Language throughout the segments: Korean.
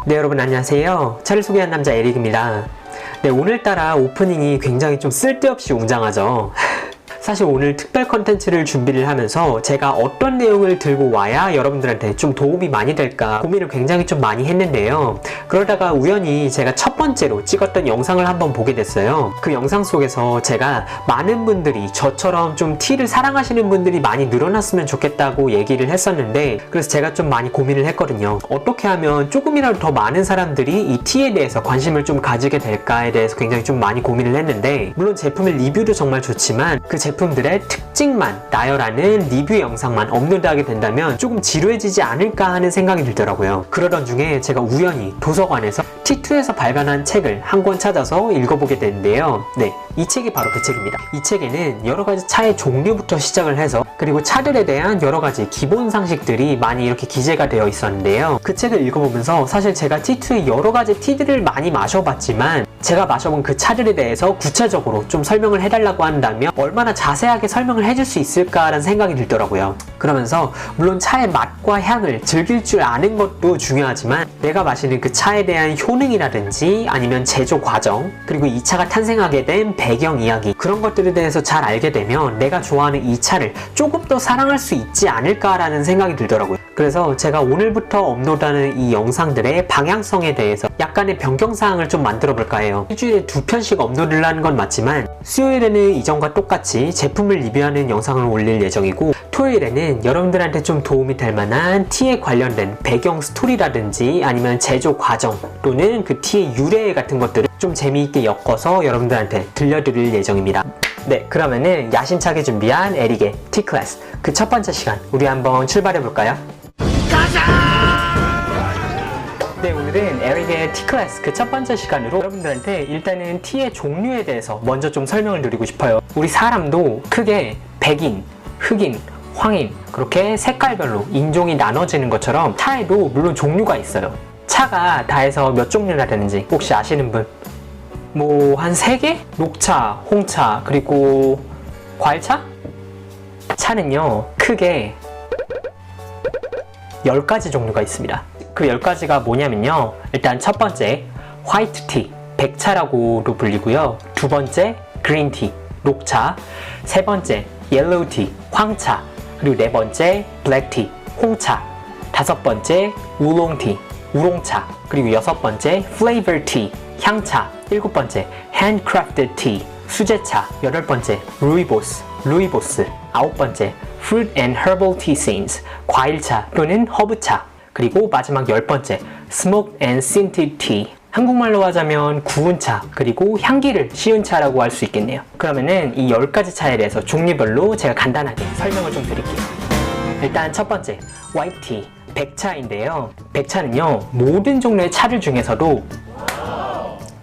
네, 여러분 안녕하세요. 차를 소개한 남자 에릭입니다. 네, 오늘따라 오프닝이 굉장히 좀 쓸데없이 웅장하죠. 사실 오늘 특별 컨텐츠를 준비를 하면서 제가 어떤 내용을 들고 와야 여러분들한테 좀 도움이 많이 될까 고민을 굉장히 좀 많이 했는데요. 그러다가 우연히 제가 첫 번째로 찍었던 영상을 한번 보게 됐어요. 그 영상 속에서 제가 많은 분들이 저처럼 좀 티를 사랑하시는 분들이 많이 늘어났으면 좋겠다고 얘기를 했었는데, 그래서 제가 좀 많이 고민을 했거든요. 어떻게 하면 조금이라도 더 많은 사람들이 이 티에 대해서 관심을 좀 가지게 될까에 대해서 굉장히 좀 많이 고민을 했는데, 물론 제품의 리뷰도 정말 좋지만 그 제품들의 특징만 나열하는 리뷰 영상만 업로드하게 된다면 조금 지루해지지 않을까 하는 생각이 들더라고요. 그러던 중에 제가 우연히 도서관에서 T2에서 발간한 책을 한 권 찾아서 읽어보게 됐는데요. 네, 이 책이 바로 그 책입니다. 이 책에는 여러가지 차의 종류부터 시작을 해서 그리고 차들에 대한 여러가지 기본 상식들이 많이 이렇게 기재가 되어 있었는데요. 그 책을 읽어보면서 사실 제가 T2의 여러가지 티들을 많이 마셔봤지만 제가 마셔본 그 차들에 대해서 구체적으로 좀 설명을 해달라고 한다면 얼마나 자세하게 설명을 해줄 수 있을까라는 생각이 들더라고요. 그러면서 물론 차의 맛과 향을 즐길 줄 아는 것도 중요하지만 내가 마시는 그 차에 대한 효능이라든지 아니면 제조 과정, 그리고 이 차가 탄생하게 된 배경 이야기, 그런 것들에 대해서 잘 알게 되면 내가 좋아하는 이 차를 조금 더 사랑할 수 있지 않을까라는 생각이 들더라고요. 그래서 제가 오늘부터 업로드하는 이 영상들의 방향성에 대해서 약간의 변경사항을 좀 만들어 볼까 해요. 일주일에 2편씩 업로드를 하는 건 맞지만 수요일에는 이전과 똑같이 제품을 리뷰하는 영상을 올릴 예정이고, 토요일에는 여러분들한테 좀 도움이 될 만한 티에 관련된 배경 스토리라든지 아니면 제조 과정 또는 그 티의 유래 같은 것들을 좀 재미있게 엮어서 여러분들한테 들려드릴 예정입니다. 네, 그러면은 야심차게 준비한 에릭의 T-클래스 그 첫 번째 시간 우리 한번 출발해 볼까요? 네, 오늘은 에릭의 T-클래스 그 첫 번째 시간으로 여러분들한테 일단은 T의 종류에 대해서 먼저 좀 설명을 드리고 싶어요. 우리 사람도 크게 백인, 흑인, 황인 그렇게 색깔별로 인종이 나눠지는 것처럼 차에도 물론 종류가 있어요. 차가 다 해서 몇 종류나 되는지 혹시 아시는 분? 뭐 한 3개? 녹차, 홍차, 그리고 과일차? 차는요 크게 10가지 종류가 있습니다. 그 10가지가 뭐냐면요, 일단 첫 번째 화이트티, 백차라고도 불리고요. 두 번째 그린티, 녹차. 세 번째 옐로우티, 황차. 그리고 네 번째 블랙티, 홍차. 다섯 번째 우롱티, 우롱차. 그리고 여섯 번째 플레이버티, 향차. 일곱 번째 handcrafted tea, 수제차. 여덟 번째 루이보스, 루이보스. 아홉 번째 fruit and herbal tea scenes, 과일차 또는 허브차. 그리고 마지막 열 번째 smoked and scented tea, 한국말로 하자면 구운 차, 그리고 향기를 씌운 차라고 할 수 있겠네요. 그러면은 이 10가지 차에 대해서 종류별로 제가 간단하게 설명을 좀 드릴게요. 일단 첫 번째 화이트티, 백차인데요. 백차는요 모든 종류의 차들 중에서도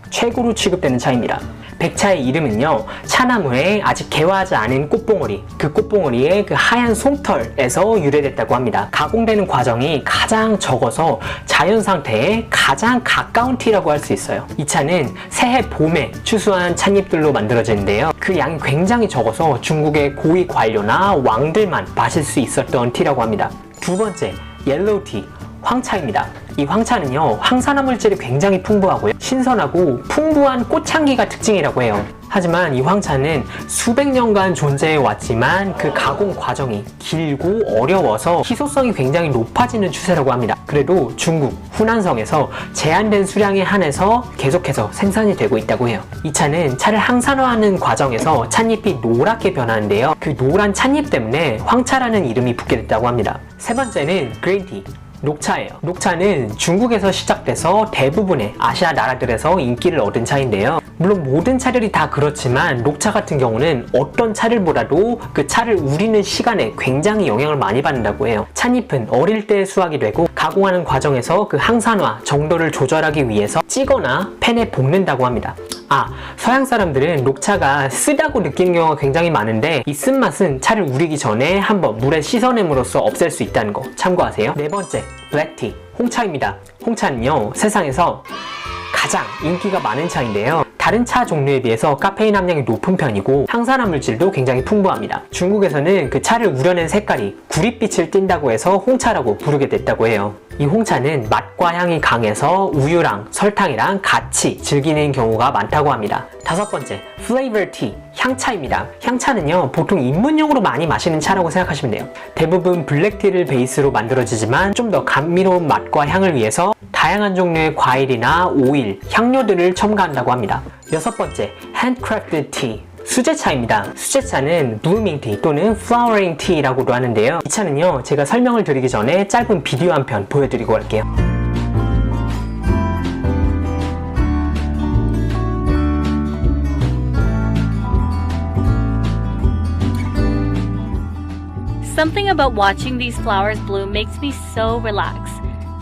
최고로 취급되는 차입니다. 백차의 이름은요, 차나무에 아직 개화하지 않은 꽃봉오리, 그 꽃봉오리의 그 하얀 솜털에서 유래됐다고 합니다. 가공되는 과정이 가장 적어서 자연 상태에 가장 가까운 티라고 할 수 있어요. 이 차는 새해 봄에 추수한 찻잎들로 만들어지는데요, 그 양이 굉장히 적어서 중국의 고위 관료나 왕들만 마실 수 있었던 티라고 합니다. 두 번째 옐로우티, 황차입니다. 이 황차는요 항산화 물질이 굉장히 풍부하고요, 신선하고 풍부한 꽃향기가 특징이라고 해요. 하지만 이 황차는 수백 년간 존재해 왔지만 그 가공 과정이 길고 어려워서 희소성이 굉장히 높아지는 추세라고 합니다. 그래도 중국 후난성에서 제한된 수량에 한해서 계속해서 생산이 되고 있다고 해요. 이 차는 차를 항산화하는 과정에서 찻잎이 노랗게 변하는데요, 그 노란 찻잎 때문에 황차라는 이름이 붙게 됐다고 합니다. 세 번째는 그린티, 녹차예요. 녹차는 중국에서 시작돼서 대부분의 아시아 나라들에서 인기를 얻은 차인데요, 물론 모든 차들이 다 그렇지만 녹차 같은 경우는 어떤 차들보다도 그 차를 우리는 시간에 굉장히 영향을 많이 받는다고 해요. 찻잎은 어릴 때 수확이 되고 가공하는 과정에서 그 항산화 정도를 조절하기 위해서 찌거나 팬에 볶는다고 합니다. 서양 사람들은 녹차가 쓰다고 느끼는 경우가 굉장히 많은데 이 쓴맛은 차를 우리기 전에 한번 물에 씻어냄으로써 없앨 수 있다는 거 참고하세요. 네 번째 블랙티, 홍차입니다. 홍차는요 세상에서 가장 인기가 많은 차인데요, 다른 차 종류에 비해서 카페인 함량이 높은 편이고 항산화 물질도 굉장히 풍부합니다. 중국에서는 그 차를 우려낸 색깔이 구릿빛을 띈다고 해서 홍차라고 부르게 됐다고 해요. 이 홍차는 맛과 향이 강해서 우유랑 설탕이랑 같이 즐기는 경우가 많다고 합니다. 다섯 번째, Flavor Tea, 향차입니다. 향차는요, 보통 입문용으로 많이 마시는 차라고 생각하시면 돼요. 대부분 블랙티를 베이스로 만들어지지만 좀 더 감미로운 맛과 향을 위해서 다양한 종류의 과일이나 오일, 향료들을 첨가한다고 합니다. 여섯 번째, Handcrafted Tea, 수제차입니다. 수제차는 blooming tea 또는 flowering tea라고도 하는데요. 이 차는요, 제가 설명을 드리기 전에 짧은 비디오 한 편 보여드리고 갈게요. Something about watching these flowers bloom makes me so relaxed.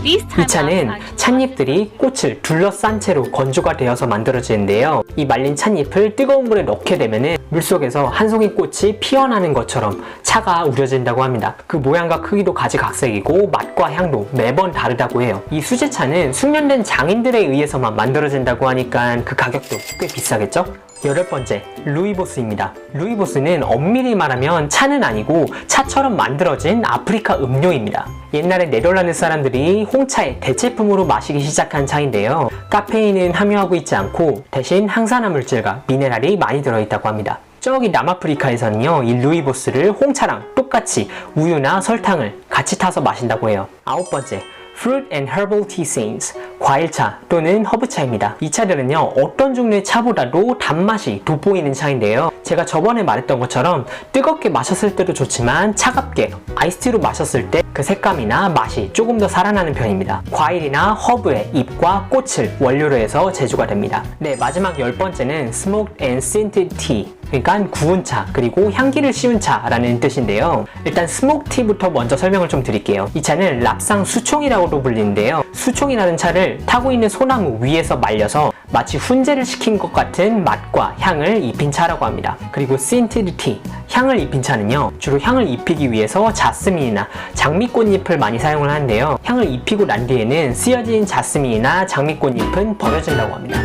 이 차는 찻잎들이 꽃을 둘러싼 채로 건조가 되어서 만들어지는데요. 이 말린 찻잎을 뜨거운 물에 넣게 되면 물속에서 한 송이 꽃이 피어나는 것처럼 차가 우려진다고 합니다. 그 모양과 크기도 가지각색이고 맛과 향도 매번 다르다고 해요. 이 수제차는 숙련된 장인들에 의해서만 만들어진다고 하니까 그 가격도 꽤 비싸겠죠? 여덟 번째, 루이보스입니다. 루이보스는 엄밀히 말하면 차는 아니고 차처럼 만들어진 아프리카 음료입니다. 옛날에 네덜란드 사람들이 홍차의 대체품으로 마시기 시작한 차인데요. 카페인은 함유하고 있지 않고 대신 항산화 물질과 미네랄이 많이 들어있다고 합니다. 저기 남아프리카에서는요, 이 루이보스를 홍차랑 똑같이 우유나 설탕을 같이 타서 마신다고 해요. 아홉 번째, Fruit and Herbal Tea Scenes, 과일차 또는 허브차입니다. 이 차들은요, 어떤 종류의 차보다도 단맛이 돋보이는 차인데요. 제가 저번에 말했던 것처럼 뜨겁게 마셨을 때도 좋지만 차갑게 아이스티로 마셨을 때 그 색감이나 맛이 조금 더 살아나는 편입니다. 과일이나 허브의 잎과 꽃을 원료로 해서 제조가 됩니다. 네, 마지막 열 번째는 Smoked and Scented Tea, 그러니까 구운 차 그리고 향기를 씌운 차라는 뜻인데요. 일단 스모크 티부터 먼저 설명을 좀 드릴게요. 이 차는 랍상 수총이라고도 불리는데요. 수총이라는 차를 타고 있는 소나무 위에서 말려서 마치 훈제를 시킨 것 같은 맛과 향을 입힌 차라고 합니다. 그리고 Scented Tea, 향을 입힌 차는요, 주로 향을 입히기 위해서 자스민이나 장미꽃잎을 많이 사용을 하는데요. 향을 입히고 난 뒤에는 쓰여진 자스민이나 장미꽃잎은 버려진다고 합니다.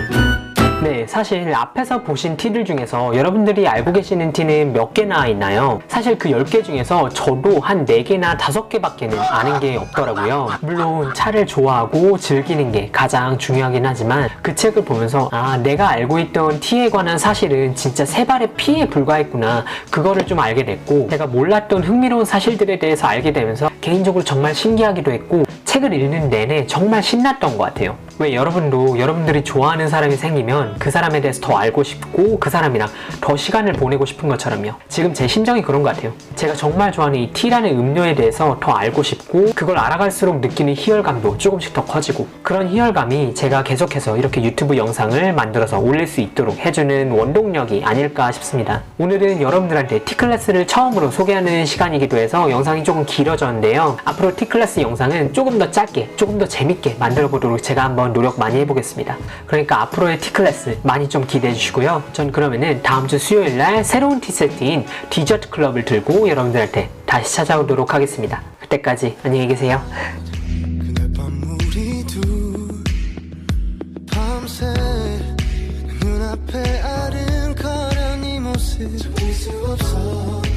네, 사실 앞에서 보신 티들 중에서 여러분들이 알고 계시는 티는 몇 개나 있나요? 사실 그 10개 중에서 저도 한 4개나 5개밖에는 아는 게 없더라고요. 물론 차를 좋아하고 즐기는 게 가장 중요하긴 하지만 그 책을 보면서 내가 알고 있던 티에 관한 사실은 진짜 세 발의 피에 불과했구나, 그거를 좀 알게 됐고, 내가 몰랐던 흥미로운 사실들에 대해서 알게 되면서 개인적으로 정말 신기하기도 했고, 책을 읽는 내내 정말 신났던 것 같아요. 왜 여러분도 여러분들이 좋아하는 사람이 생기면 그 사람에 대해서 더 알고 싶고 그 사람이랑 더 시간을 보내고 싶은 것처럼요. 지금 제 심정이 그런 것 같아요. 제가 정말 좋아하는 이 티라는 음료에 대해서 더 알고 싶고 그걸 알아갈수록 느끼는 희열감도 조금씩 더 커지고, 그런 희열감이 제가 계속해서 이렇게 유튜브 영상을 만들어서 올릴 수 있도록 해주는 원동력이 아닐까 싶습니다. 오늘은 여러분들한테 티클래스를 처음으로 소개하는 시간이기도 해서 영상이 조금 길어졌는데요. 앞으로 티클래스 영상은 조금 더 짧게, 조금 더 재밌게 만들어 보도록 제가 한번 노력 많이 해보겠습니다. 그러니까 앞으로의 티클래스 많이 좀 기대해 주시고요. 전 그러면은 다음 주 수요일날 새로운 티세트인 디저트 클럽을 들고 여러분들한테 다시 찾아오도록 하겠습니다. 그때까지 안녕히 계세요. 눈앞에 아른거려 네 모습 잊을 수 없어.